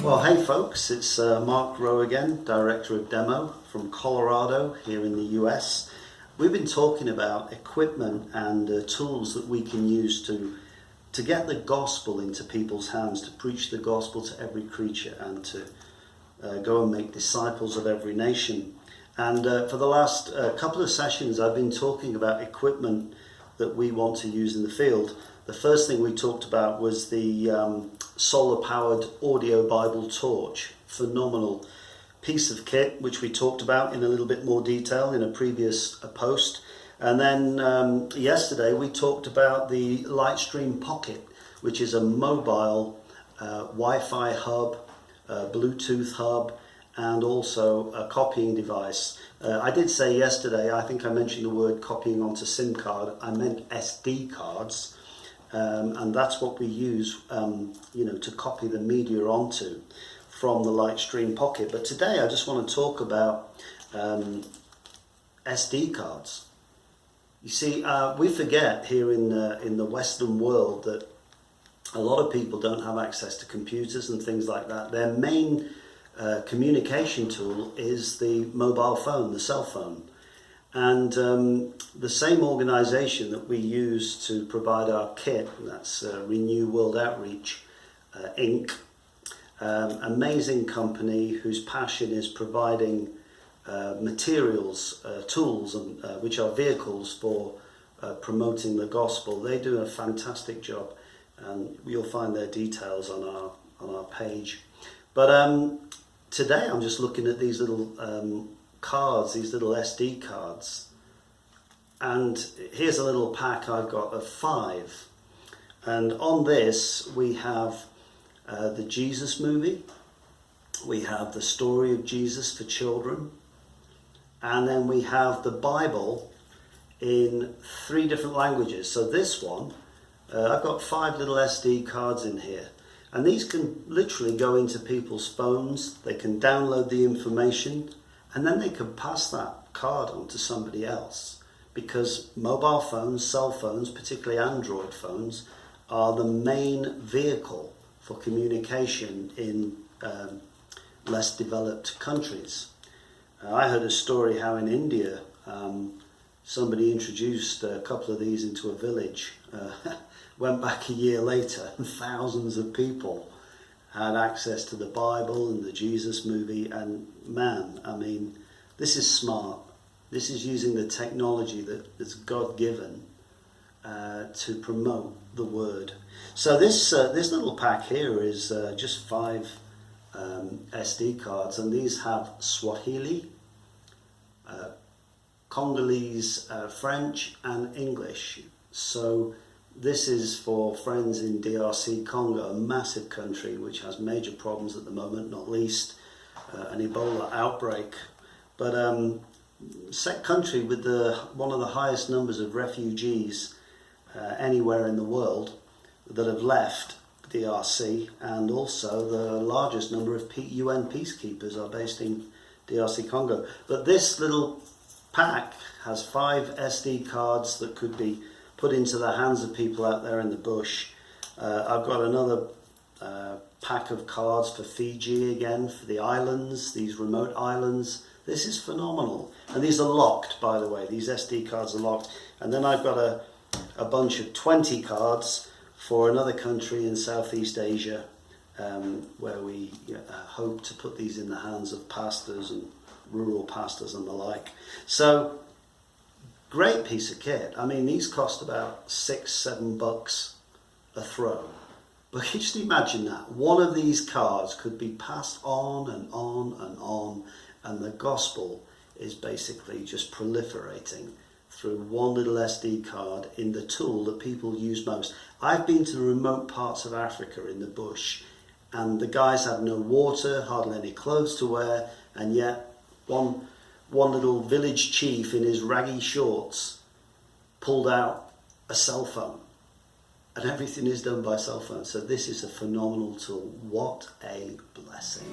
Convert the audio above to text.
Well, hey folks, it's Mark Rowe again, Director of Demo from Colorado here in the US. We've been talking about equipment and tools that we can use to get the gospel into people's hands, to preach the gospel to every creature and to go and make disciples of every nation. And for the last couple of sessions I've been talking about equipment that we want to use in the field. The first thing we talked about was the solar-powered audio Bible torch. Phenomenal piece of kit, which we talked about in a little bit more detail in a previous post. And then yesterday we talked about the Lightstream Pocket, which is a mobile Wi-Fi hub, Bluetooth hub, and also a copying device. I did say yesterday, I think I mentioned the word copying onto SIM card. I meant SD cards. And that's what we use, to copy the media onto from the Lightstream Pocket. But today I just want to talk about SD cards. You see, we forget here in the Western world that a lot of people don't have access to computers and things like that. Their main communication tool is the mobile phone, the cell phone. And the same organisation that we use to provide our kit, that's Renew World Outreach Inc., amazing company whose passion is providing materials, tools, which are vehicles for promoting the gospel. They do a fantastic job, and you'll find their details on our page. But today I'm just looking at these little cards, these little SD cards, and here's a little pack I've got of 5, and on this we have the Jesus movie, we have the story of Jesus for children, and then we have the Bible in 3 different languages. So this one, I've got 5 little SD cards in here, and these can literally go into people's phones. They can download the information, and then they can pass that card on to somebody else, because mobile phones, cell phones, particularly Android phones, are the main vehicle for communication in less developed countries. I heard a story how in India somebody introduced a couple of these into a village, went back a year later and thousands of people had access to the Bible and the Jesus movie, and man, I mean, this is smart. This is using the technology that is God-given to promote the word. So this little pack here is just 5 SD cards, and these have Swahili, Congolese, French, and English. So this is for friends in DRC Congo, a massive country which has major problems at the moment, not least an Ebola outbreak. But country with one of the highest numbers of refugees anywhere in the world that have left DRC, and also the largest number of UN peacekeepers are based in DRC Congo. But this little pack has 5 SD cards that could be put into the hands of people out there in the bush. I've got another pack of cards for Fiji again, for the islands, these remote islands. This is phenomenal. And these are locked, by the way. These SD cards are locked. And then I've got a bunch of 20 cards for another country in Southeast Asia, where we hope to put these in the hands of pastors and rural pastors and the like. So, great piece of kit. I mean, these cost about $6-7 a throw. But can you just imagine that? One of these cards could be passed on and on and on, and the gospel is basically just proliferating through one little SD card in the tool that people use most. I've been to the remote parts of Africa in the bush, and the guys have no water, hardly any clothes to wear, and yet one little village chief in his raggy shorts pulled out a cell phone, and everything is done by cell phone. So this is a phenomenal tool. What a blessing.